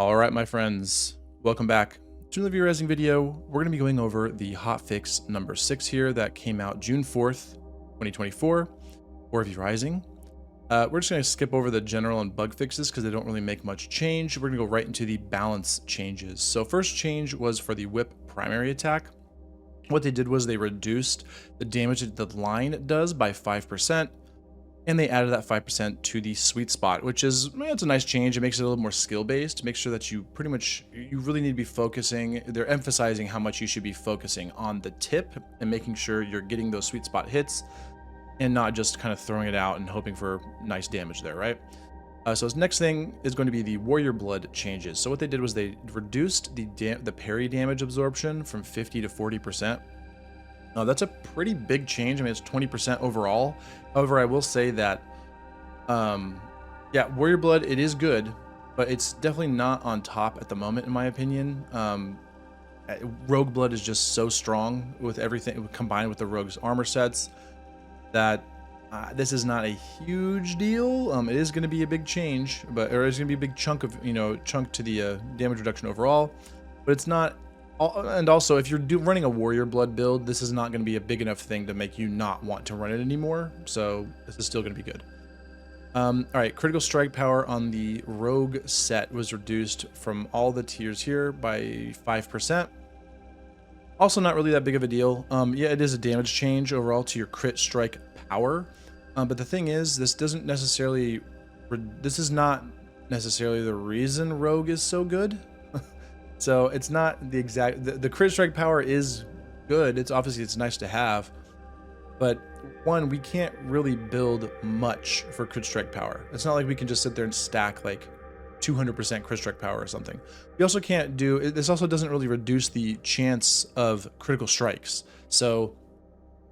All right, my friends, welcome back to another Resing video. We're going to be going over the hotfix number 6 here that came out June 4th, 2024, for V Rising. We're just going to skip over the general and bug fixes because they don't really make much change. We're going to go right into the balance changes. So first change was for the whip primary attack. What they did was they reduced the damage that the line does by 5%. And they added that 5% to the sweet spot, which is, it's a nice change. It makes it a little more skill-based. Make sure that you really need to be focusing. They're emphasizing how much you should be focusing on the tip and making sure you're getting those sweet spot hits and not just kind of throwing it out and hoping for nice damage there, right? So this next thing is going to be the warrior blood changes. So what they did was they reduced the parry damage absorption from 50 to 40%. That's a pretty big change. I mean, it's 20% overall. However, I will say that, yeah, Warrior Blood, it is good, but it's definitely not on top at the moment, in my opinion. Rogue Blood is just so strong with everything combined with the Rogue's armor sets that this is not a huge deal. It is going to be a big change, or it's going to be a big chunk of, chunk to the damage reduction overall, but it's not. And also, if you're running a Warrior Blood build, this is not going to be a big enough thing to make you not want to run it anymore. So this is still going to be good. All right, critical strike power on the Rogue set was reduced from all the tiers here by 5%. Also not really that big of a deal. Yeah, it is a damage change overall to your crit strike power. But the thing is, this is not necessarily the reason Rogue is so good. So it's not the exact, the crit strike power is good. It's obviously, it's nice to have, but one, we can't really build much for crit strike power. It's not like we can just sit there and stack like 200% crit strike power or something. We also can't do, this also doesn't really reduce the chance of critical strikes. So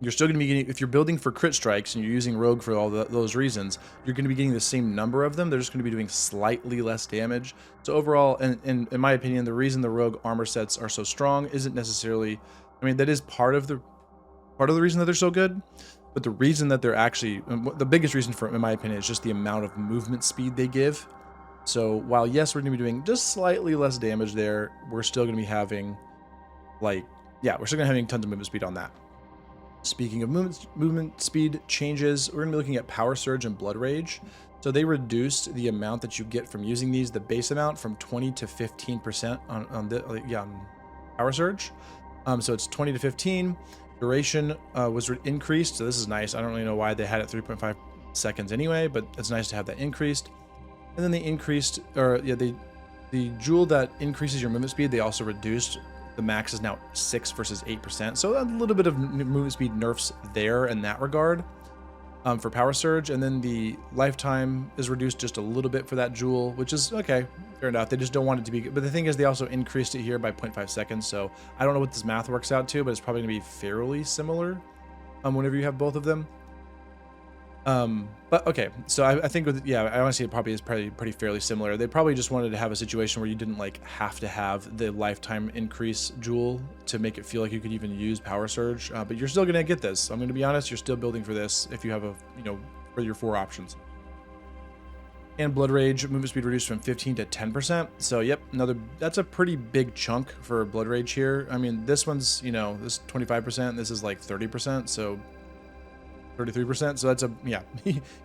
you're still going to be getting, if you're building for crit strikes and you're using Rogue for all those reasons, you're going to be getting the same number of them. They're just going to be doing slightly less damage. So overall, and in my opinion, the reason the Rogue armor sets are so strong isn't necessarily, I mean, that is part of the reason that they're so good, but the reason that they're actually, the biggest reason for it, in my opinion, is just the amount of movement speed they give. So while, yes, we're going to be doing just slightly less damage there, we're still going to be having, like, yeah, we're still going to be having tons of movement speed on that. Speaking of movement speed changes, we're going to be looking at Power Surge and Blood Rage. So they reduced the amount that you get from using these, the base amount, from 20 to 15% on Power Surge. So it's 20 to 15. Duration was increased, so this is nice. I don't really know why they had it 3.5 seconds anyway, but it's nice to have that increased. And then they increased, or yeah, the jewel that increases your movement speed, they also reduced. The max is now 6 versus 8%. So a little bit of movement speed nerfs there in that regard for Power Surge. And then the lifetime is reduced just a little bit for that jewel, which is okay, fair enough. They just don't want it to be good. But the thing is, they also increased it here by 0.5 seconds. So I don't know what this math works out to, but it's probably going to be fairly similar whenever you have both of them. But okay, so I think with, yeah, I honestly, it probably is pretty fairly similar. They probably just wanted to have a situation where you didn't like have to have the lifetime increase jewel to make it feel like you could even use Power Surge, but you're still gonna get this. I'm gonna be honest, you're still building for this if you have a, for your 4 options. And Blood Rage movement speed reduced from 15 to 10%. So yep, that's a pretty big chunk for Blood Rage here. I mean, this one's, this 25%, this is like 30%, so 33%, so that's a, yeah,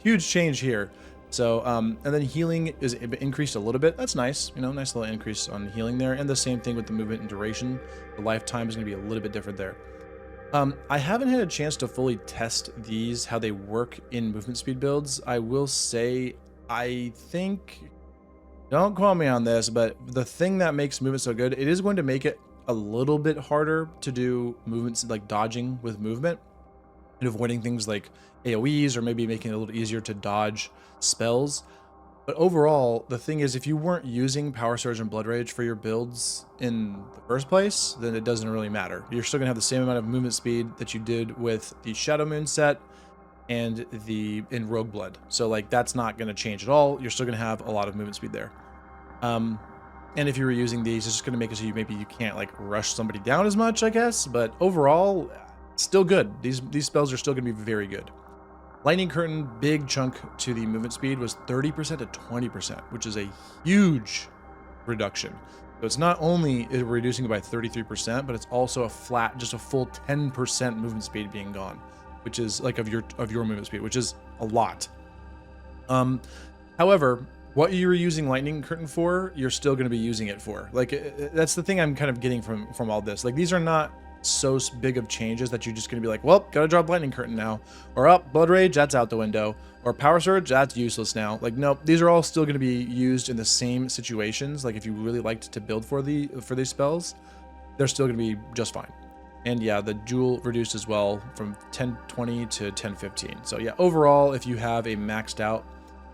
huge change here. So and then healing is increased a little bit. That's nice, nice little increase on healing there. And the same thing with the movement and duration. The lifetime is going to be a little bit different there. I haven't had a chance to fully test these, how they work in movement speed builds. I will say, I think, don't quote me on this, but the thing that makes movement so good, it is going to make it a little bit harder to do movements like dodging with movement and avoiding things like AoEs, or maybe making it a little easier to dodge spells. But overall, the thing is, if you weren't using Power Surge and Blood Rage for your builds in the first place, then it doesn't really matter. You're still gonna have the same amount of movement speed that you did with the Shadow Moon set and in Rogue Blood. So like, that's not gonna change at all. You're still gonna have a lot of movement speed there. And if you were using these, it's just gonna make it so maybe you can't like rush somebody down as much, I guess. But overall, still good. These spells are still going to be very good. Lightning Curtain, big chunk to the movement speed, was 30% to 20%, which is a huge reduction. So it's not only reducing it by 33%, but it's also a flat, just a full 10% movement speed being gone, which is like of your movement speed, which is a lot. However, what you're using Lightning Curtain for, you're still going to be using it for. Like, that's the thing I'm kind of getting from all this. Like, these are not so big of changes that you're just going to be like, well, gotta drop Lightning Curtain now, or up Blood Rage, that's out the window, or Power Surge, that's useless now. Like, no, these are all still going to be used in the same situations. Like, if you really liked to build for these spells, they're still going to be just fine. And yeah, the Jewel reduced as well from 1020 to 1015. So yeah, overall, if you have a maxed out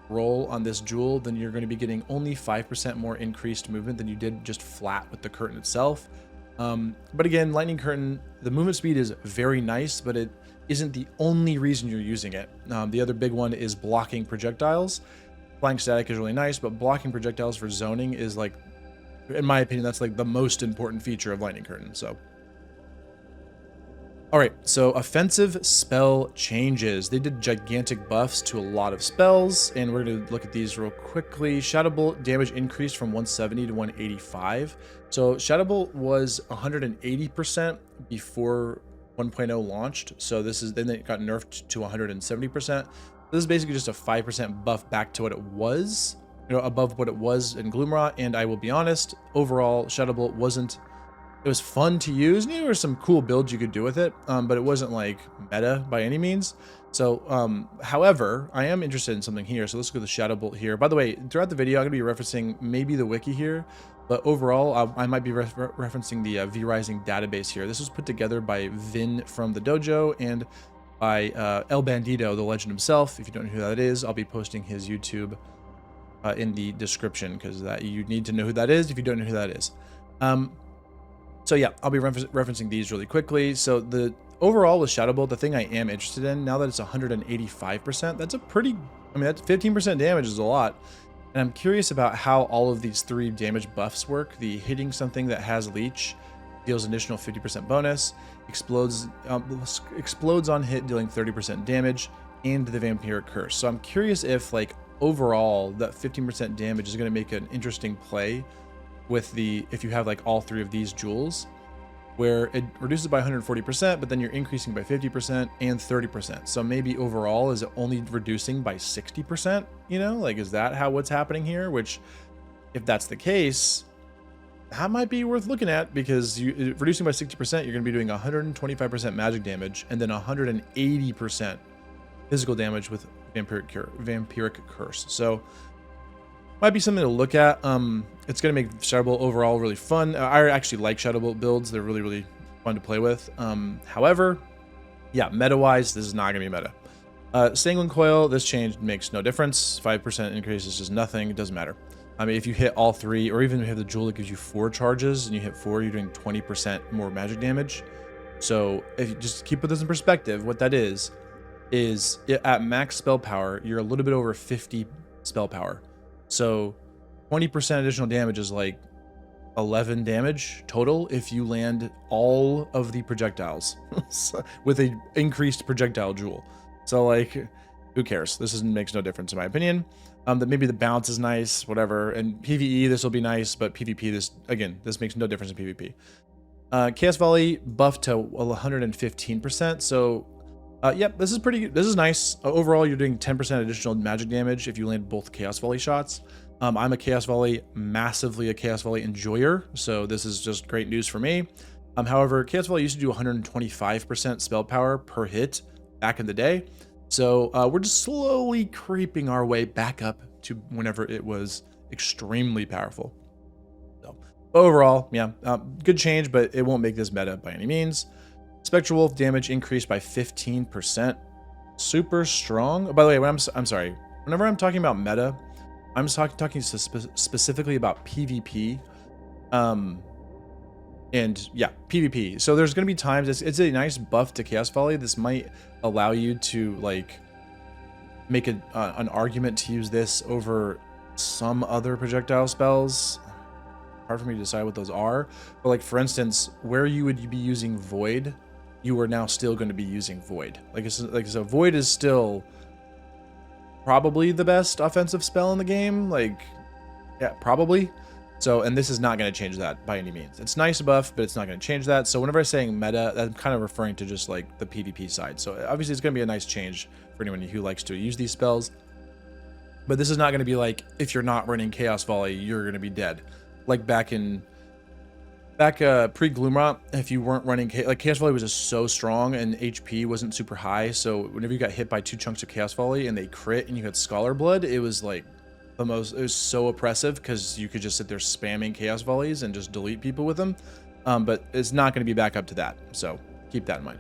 roll on this Jewel, then you're going to be getting only 5% more increased movement than you did just flat with the curtain itself. But again, Lightning Curtain, the movement speed is very nice, but it isn't the only reason you're using it. The other big one is blocking projectiles. Flying Static is really nice, but blocking projectiles for zoning is, like, in my opinion, that's like the most important feature of Lightning Curtain. So, all right, so offensive spell changes. They did gigantic buffs to a lot of spells, and we're going to look at these real quickly. Shadow Bolt damage increased from 170 to 185. So Shadow Bolt was 180% before 1.0 launched. So then it got nerfed to 170%. This is basically just a 5% buff back to what it was, above what it was in Gloomrot. And I will be honest, overall, Shadow Bolt it was fun to use, and there were some cool builds you could do with it, but it wasn't like meta by any means. So, however, I am interested in something here. So let's go to the Shadow Bolt here. By the way, throughout the video, I'm going to be referencing maybe the wiki here, but overall, I might be referencing the V-Rising database here. This was put together by Vin from the dojo and by El Bandito, the legend himself. If you don't know who that is, I'll be posting his YouTube in the description, because you need to know who that is if you don't know who that is. So yeah, I'll be referencing these really quickly. So the overall with Shadow Bolt, the thing I am interested in, now that it's 185%, that's that's 15% damage is a lot. And I'm curious about how all of these 3 damage buffs work. The hitting something that has leech deals an additional 50% bonus, explodes on hit dealing 30% damage, and the Vampiric Curse. So I'm curious if, like, overall that 15% damage is going to make an interesting play with if you have like all 3 of these jewels, where it reduces by 140%, but then you're increasing by 50% and 30%. So maybe overall, is it only reducing by 60%? Like, is that what's happening here? Which, if that's the case, that might be worth looking at, because reducing by 60%, you're going to be doing 125% magic damage and then 180% physical damage with Vampiric Curse. So might be something to look at. It's going to make Shadow Bolt overall really fun. I actually like Shadow Bolt builds. They're really, really fun to play with. However, yeah, meta-wise, this is not going to be meta. Sanguine Coil, this change makes no difference. 5% increase is just nothing. It doesn't matter. I mean, if you hit all 3, or even if you have the jewel that gives you 4 charges, and you hit 4, you're doing 20% more magic damage. So if you just keep this in perspective, what that is at max spell power, you're a little bit over 50 spell power. So 20% additional damage is like 11 damage total if you land all of the projectiles with a increased projectile jewel. So, like, who cares? This makes no difference in my opinion. That maybe the bounce is nice, whatever. And PvE, this will be nice, but PvP, this makes no difference in PvP. Chaos Volley buffed to 115%. So, yep, this is pretty good. This is nice. Overall, you're doing 10% additional magic damage if you land both Chaos Volley shots. I'm a Chaos Volley, massively a Chaos Volley enjoyer, so this is just great news for me. However, Chaos Volley used to do 125% spell power per hit back in the day. So we're just slowly creeping our way back up to whenever it was extremely powerful. So overall, yeah, good change, but it won't make this meta by any means. Spectral Wolf damage increased by 15%. Super strong. By the way, I'm sorry. Whenever I'm talking about meta, I'm talking specifically about PvP. And yeah, PvP. So there's going to be times, it's a nice buff to Chaos Volley. This might allow you to, like, make an argument to use this over some other projectile spells. Hard for me to decide what those are. But, like, for instance, where you would be using Void, you are now still going to be using Void. So Void is still probably the best offensive spell in the game. Like, yeah, probably. So, and this is not going to change that by any means. It's nice buff, but it's not going to change that. So whenever I'm saying meta, I'm kind of referring to just like the PvP side. So obviously it's going to be a nice change for anyone who likes to use these spells. But this is not going to be like, if you're not running Chaos Volley, you're going to be dead. Like back pre-Gloomrot, if you weren't running, like Chaos Volley was just so strong and HP wasn't super high. So whenever you got hit by 2 chunks of Chaos Volley and they crit and you had Scholar Blood, it was like it was so oppressive because you could just sit there spamming Chaos Volleys and just delete people with them. But it's not going to be back up to that. So keep that in mind.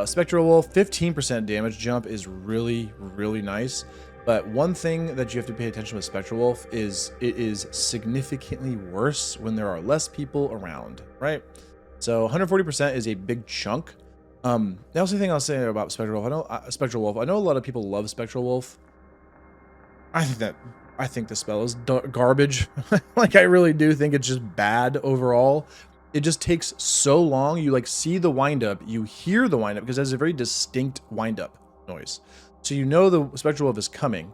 Spectral Wolf, 15% damage jump is really, really nice. But one thing that you have to pay attention with Spectral Wolf is it is significantly worse when there are less people around, right? So 140% is a big chunk. The only thing I'll say about Spectral Wolf, I know a lot of people love Spectral Wolf. I think the spell is garbage. Like, I really do think it's just bad overall. It just takes so long. You like see the windup, you hear the windup because it has a very distinct windup noise. So you know the Spectral Wolf is coming.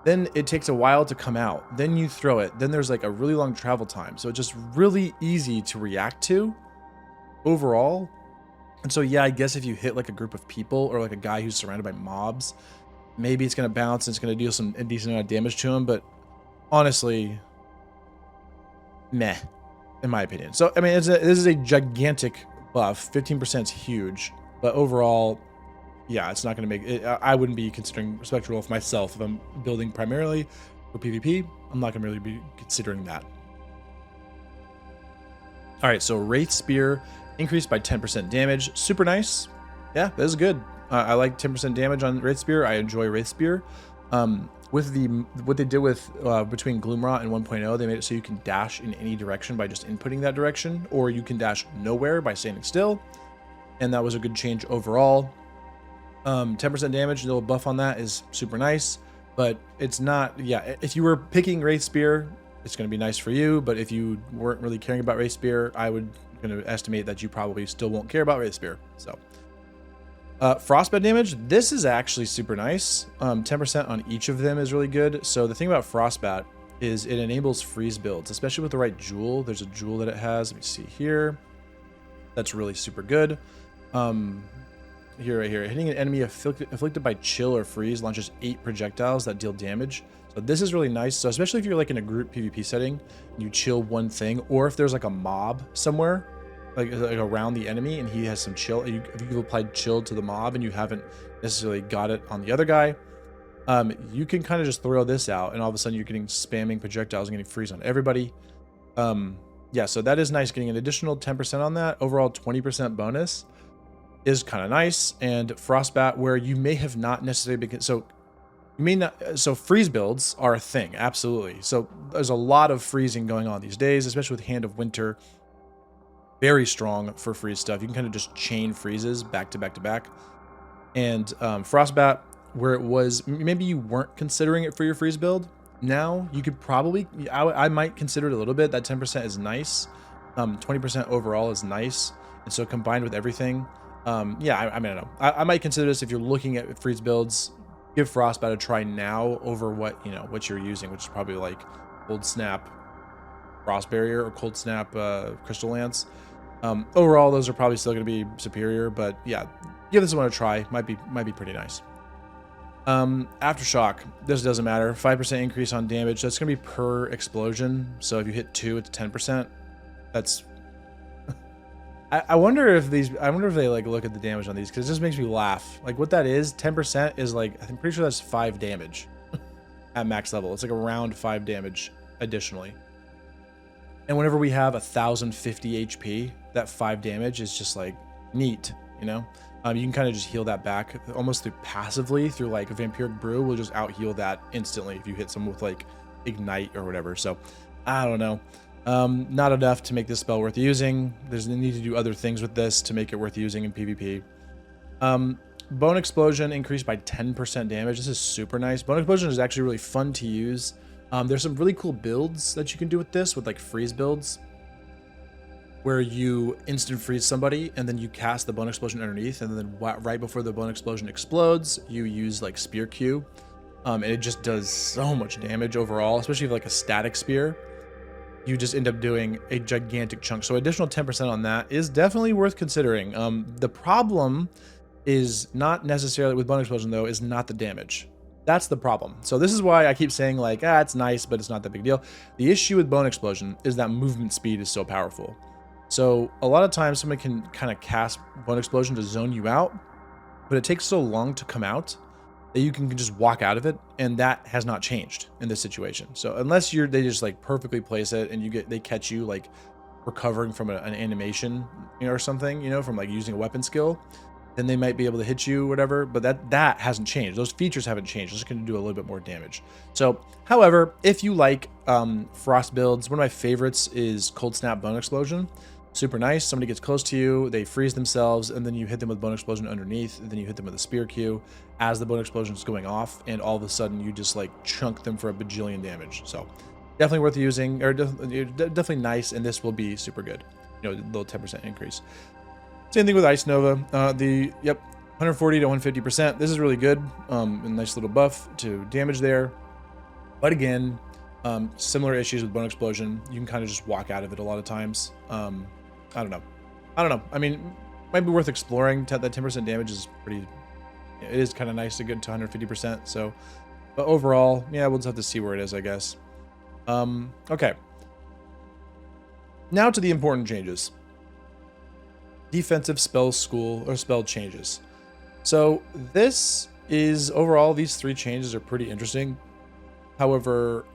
Then it takes a while to come out. Then you throw it. Then there's like a really long travel time. So it's just really easy to react to overall. And so, yeah, I guess if you hit like a group of people or like a guy who's surrounded by mobs, maybe it's going to bounce and it's going to deal a decent amount of damage to him. But honestly, meh, in my opinion. So, I mean, this is a gigantic buff. 15% is huge. But overall, yeah, it's not going to make it. I wouldn't be considering Spectral Wolf myself if I'm building primarily for PvP. I'm not going to really be considering that. All right, so Wraith Spear increased by 10% damage. Super nice. Yeah, that is good. I like 10% damage on Wraith Spear. I enjoy Wraith Spear. With what they did with between Gloomrot and 1.0, they made it so you can dash in any direction by just inputting that direction, or you can dash nowhere by standing still. And that was a good change overall. 10% damage, a little buff on that is super nice, but it's not, yeah, if you were picking Wraith Spear, it's going to be nice for you, but if you weren't really caring about Wraith Spear, I would going to estimate that you probably still won't care about Wraith Spear. So frostbite damage, this is actually super nice. 10% on each of them is really good. So the thing about frostbite is it enables freeze builds, especially with the right jewel. There's a jewel that it has. Let me see here. That's really super good. Right here, hitting an enemy afflicted by chill or freeze launches 8 projectiles that deal damage. So this is really nice. So especially if you're like in a group PvP setting and you chill one thing, or if there's like a mob somewhere, like around the enemy, and he has some chill, if you've applied chill to the mob and you haven't necessarily got it on the other guy, you can kind of just throw this out, and all of a sudden you're getting spamming projectiles and getting freeze on everybody. Yeah, so that is nice. Getting an additional 10% on that, overall 20% bonus is kind of nice. And frostbat, where you may have not necessarily been, so freeze builds are a thing, absolutely. So there's a lot of freezing going on these days, especially with Hand of Winter. Very strong for freeze stuff. You can kind of just chain freezes back to back to back. And frostbat, where it was, maybe you weren't considering it for your freeze build. Now you could probably, I might consider it a little bit. That 10% is nice. 20% overall is nice. And so combined with everything, yeah, I mean, I don't know. I might consider this if you're looking at freeze builds. Give frostbite a try now over what you're using, which is probably like Cold Snap Frost Barrier or Cold Snap Crystal Lance. Overall, those are probably still going to be superior, but yeah, give this one a try. Might be pretty nice. Aftershock, this doesn't matter. 5% increase on damage. That's going to be per explosion. So if you hit 2, it's 10%. That's I wonder if they like look at the damage on these, because it just makes me laugh. Like what that is, 10% is like, I'm pretty sure that's 5 damage at max level. It's like around 5 damage additionally. And whenever we have 1050 HP, that 5 damage is just like neat, you know? You can kind of just heal that back almost passively through like a Vampiric Brew will just out heal that instantly if you hit someone with like Ignite or whatever. So I don't know. Not enough to make this spell worth using. There's a need to do other things with this to make it worth using in PvP. Bone Explosion increased by 10% damage. This is super nice. Bone Explosion is actually really fun to use. There's some really cool builds that you can do with this, with like freeze builds, where you instant freeze somebody and then you cast the Bone Explosion underneath, and then right before the Bone Explosion explodes, you use like Spear Q. And it just does so much damage overall, especially if like a static spear. you just end up doing a gigantic chunk. So additional 10% on that is definitely worth considering. The problem is not necessarily with bone explosion though, is not the damage. That's the problem. So this is why I keep saying like, it's nice, but it's not that big deal. The issue with bone explosion is that movement speed is so powerful. So a lot of times somebody can kind of cast bone explosion to zone you out, but it takes so long to come out that you can just walk out of it, and that has not changed in this situation. So unless they just like perfectly place it and they catch you like recovering from an animation, or something, from like using a weapon skill, then they might be able to hit you, whatever. But that hasn't changed. Those features haven't changed. It's just going to do a little bit more damage. So, however, if you like frost builds, one of my favorites is Cold Snap Bone Explosion. Super nice. Somebody gets close to you, they freeze themselves, and then you hit them with bone explosion underneath, and then you hit them with a spear Q as the bone explosion is going off, and all of a sudden you just like chunk them for a bajillion damage. So definitely worth using, or definitely nice, and this will be super good. A little 10% increase. Same thing with Ice Nova. 140 to 150%. This is really good. A nice little buff to damage there. But again, similar issues with bone explosion. You can kind of just walk out of it a lot of times. I don't know. I mean, might be worth exploring. That 10% damage is pretty. It is kind of nice to get to 150%. So, but overall, yeah, we'll just have to see where it is, I guess. Okay. Now to the important changes. Defensive spell school or spell changes. So this is overall, these 3 changes are pretty interesting. However,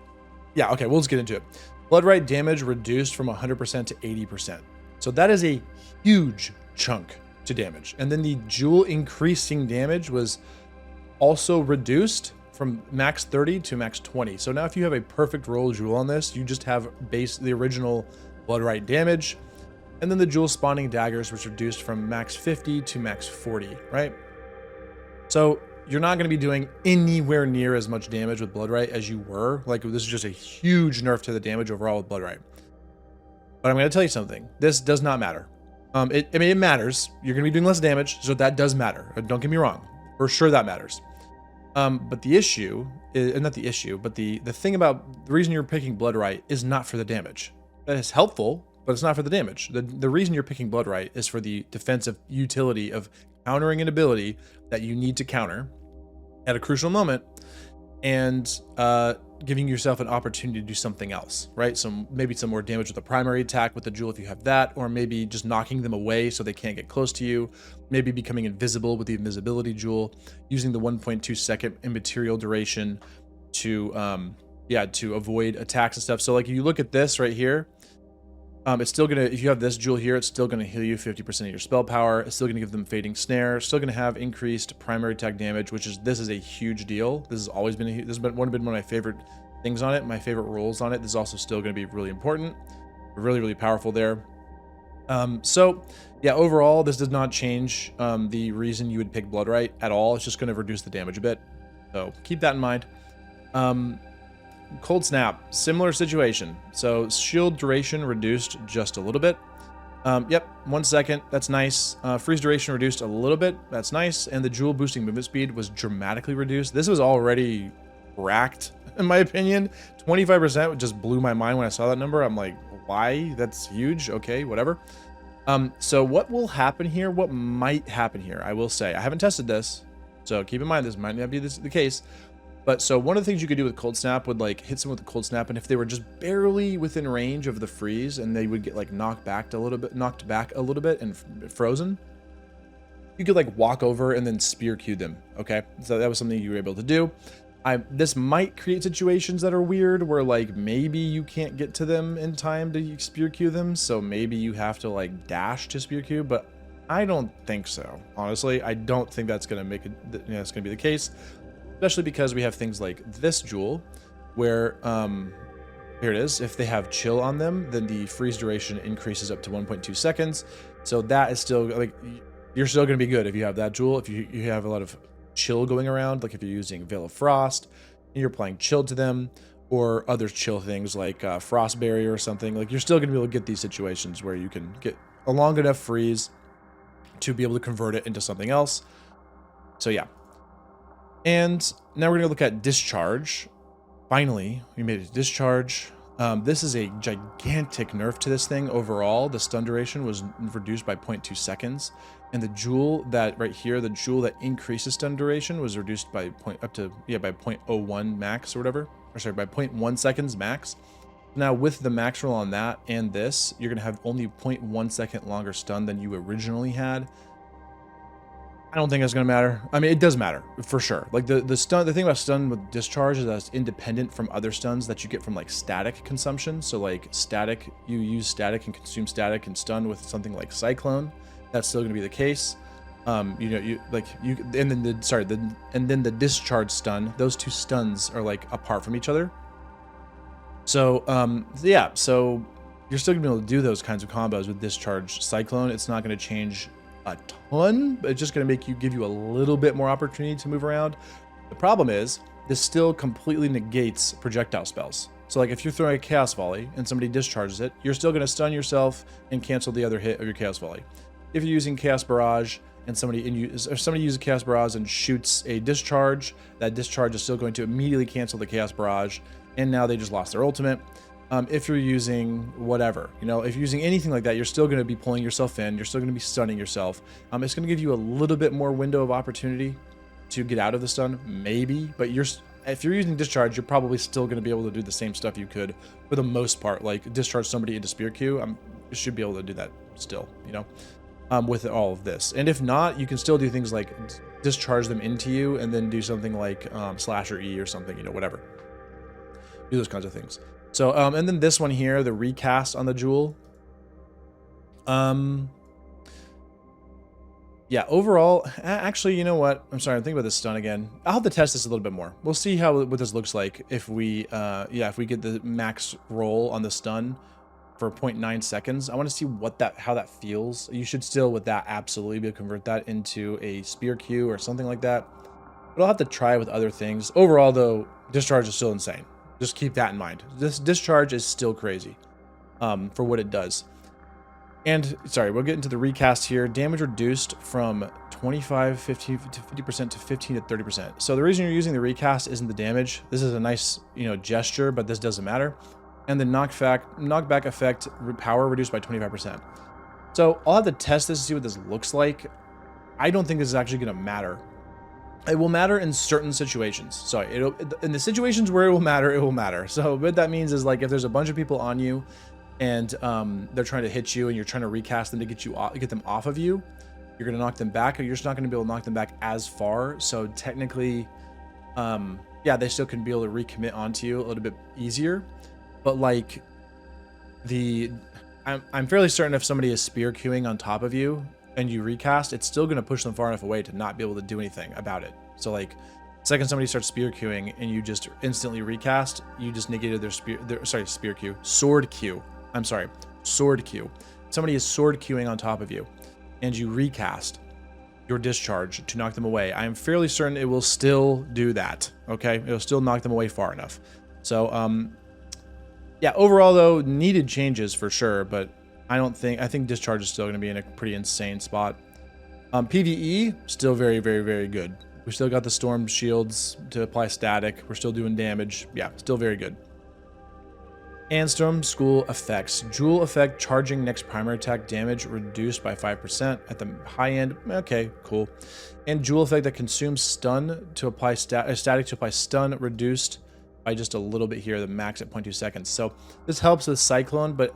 yeah, okay, we'll just get into it. Bloodright damage reduced from 100% to 80%. So that is a huge chunk to damage. And then the jewel increasing damage was also reduced from max 30 to max 20. So now if you have a perfect roll jewel on this, you just have the original Bloodright damage. And then the jewel spawning daggers was reduced from max 50 to max 40, right? So you're not going to be doing anywhere near as much damage with Bloodright as you were. Like, this is just a huge nerf to the damage overall with Bloodright. But I'm going to tell you something. This does not matter. It matters. You're going to be doing less damage, so that does matter. Don't get me wrong. For sure that matters. But the issue is, not the issue, but the thing about the reason you're picking Bloodright is not for the damage. That is helpful, but it's not for the damage. The reason you're picking Bloodright is for the defensive utility of countering an ability that you need to counter at a crucial moment, and giving yourself an opportunity to do something else, right? So maybe some more damage with a primary attack with the jewel if you have that, or maybe just knocking them away so they can't get close to you, maybe becoming invisible with the invisibility jewel, using the 1.2 second immaterial duration to avoid attacks and stuff. So like, if you look at this right here, it's still gonna, if you have this jewel here, it's still gonna heal you 50% of your spell power. It's still gonna give them fading snare. Still gonna have increased primary attack damage, this is a huge deal. This has always been this has been one of my favorite things on it. My favorite rolls on it. This is also still gonna be really important, really powerful there. So yeah, overall, this does not change the reason you would pick Bloodright at all. It's just gonna reduce the damage a bit. So keep that in mind. Cold Snap, similar situation. So shield duration reduced just a little bit. 1 second, that's nice. Freeze duration reduced a little bit, that's nice. And the jewel boosting movement speed was dramatically reduced. This was already racked, in my opinion. 25% just blew my mind when I saw that number. I'm like, why? That's huge. Okay, whatever. So what will happen here? What might happen here? I will say, I haven't tested this, so keep in mind this might not be the case. But so one of the things you could do with Cold Snap would like hit someone with a Cold Snap, and if they were just barely within range of the freeze and they would get like knocked back a little bit and frozen, you could like walk over and then spear Q them. Okay, so that was something you were able to do. This might create situations that are weird where like maybe you can't get to them in time to spear Q them, so maybe you have to like dash to spear Q, but I don't think so. Honestly, I don't think that's gonna make it. That's gonna be the case. Especially because we have things like this jewel where, here it is, if they have chill on them, then the freeze duration increases up to 1.2 seconds. So that is still, like, you're still going to be good if you have that jewel. If you have a lot of chill going around, like if you're using Veil of Frost, and you're applying chill to them, or other chill things like Frost Barrier or something, like you're still going to be able to get these situations where you can get a long enough freeze to be able to convert it into something else. So yeah. And now we're going to look at Discharge. Finally, we made it to Discharge. This is a gigantic nerf to this thing. Overall, the stun duration was reduced by 0.2 seconds. And the jewel that right here, the jewel that increases stun duration was reduced by by 0.01 max or whatever. Or sorry, by 0.1 seconds max. Now with the max roll on that and this, you're going to have only 0.1 second longer stun than you originally had. I don't think it's going to matter. I mean, it does matter for sure. Like the thing about stun with discharge is that it's independent from other stuns that you get from like static consumption. So like static, you use static and consume static and stun with something like cyclone. That's still going to be the case. And then the discharge stun, those two stuns are like apart from each other. So yeah, so you're still gonna be able to do those kinds of combos with discharge cyclone. It's not going to change a ton, but it's just going to give you a little bit more opportunity to move around. The problem is this still completely negates projectile spells. So like if you're throwing a chaos volley and somebody discharges it, you're still going to stun yourself and cancel the other hit of your chaos volley. If you're using chaos barrage and somebody uses chaos barrage and shoots a discharge, that discharge is still going to immediately cancel the chaos barrage, and now they just lost their ultimate. If you're using whatever, if you're using anything like that, you're still going to be pulling yourself in. You're still going to be stunning yourself. It's going to give you a little bit more window of opportunity to get out of the stun, maybe. But if you're using discharge, you're probably still going to be able to do the same stuff you could for the most part. Like discharge somebody into spear Q, you should be able to do that still, with all of this. And if not, you can still do things like discharge them into you and then do something like slasher E or something, whatever. Do those kinds of things. So, and then this one here, the recast on the jewel. Yeah, overall, actually, you know what? I'm sorry, I'm thinking about this stun again. I'll have to test this a little bit more. We'll see what this looks like if we, if we get the max roll on the stun for 0.9 seconds. I want to see how that feels. You should still, with that, absolutely be able to convert that into a spear Q or something like that. But I'll have to try with other things. Overall, though, discharge is still insane. Just keep that in mind. This discharge is still crazy for what it does. And sorry, we'll get into the recast here. Damage reduced from 25, 50 to 50% to 15 to 30%. So the reason you're using the recast isn't the damage. This is a nice, gesture, but this doesn't matter. And the knockback effect power reduced by 25%. So I'll have to test this to see what this looks like. I don't think this is actually going to matter. It will matter in certain situations. So in the situations where it will matter. So what that means is like if there's a bunch of people on you and they're trying to hit you and you're trying to recast them to get them off of you, you're going to knock them back, or you're just not going to be able to knock them back as far. So technically, yeah, they still can be able to recommit onto you a little bit easier. But like I'm fairly certain if somebody is spear queuing on top of you and you recast, it's still going to push them far enough away to not be able to do anything about it. So like the second somebody starts spear queuing and you just instantly recast, you just negated their sword queue. I'm sorry, sword queue. Somebody is sword queuing on top of you and you recast your discharge to knock them away. I am fairly certain it will still do that. Okay. It will still knock them away far enough. So, yeah, overall though, needed changes for sure, but I think discharge is still going to be in a pretty insane spot. PvE, still very, very, very good. We still got the storm shields to apply static. We're still doing damage. Yeah, still very good. And storm school effects. Jewel effect, charging next primary attack damage reduced by 5% at the high end. Okay, cool. And jewel effect that consumes stun to apply static to apply stun reduced by just a little bit here, the max at 0.2 seconds. So this helps with cyclone, but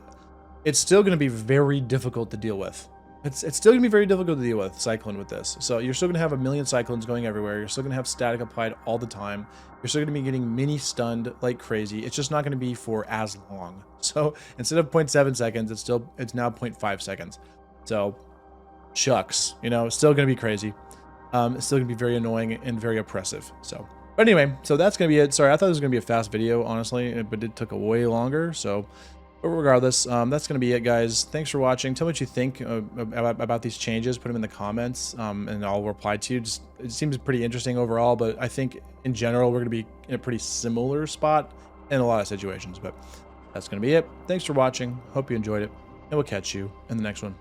it's still going to be very difficult to deal with. It's still going to be very difficult to deal with cyclone with this. So you're still going to have a million cyclones going everywhere. You're still going to have static applied all the time. You're still going to be getting mini stunned like crazy. It's just not going to be for as long. So instead of 0.7 seconds, it's now 0.5 seconds. So shucks, it's still going to be crazy. It's still going to be very annoying and very oppressive. So, but anyway, so that's going to be it. Sorry, I thought it was going to be a fast video, honestly, but it took a way longer. So, but regardless, that's going to be it, guys. Thanks for watching. Tell me what you think about these changes. Put them in the comments, and I'll reply to you. It seems pretty interesting overall, but I think in general, we're going to be in a pretty similar spot in a lot of situations. But that's going to be it. Thanks for watching. Hope you enjoyed it, and we'll catch you in the next one.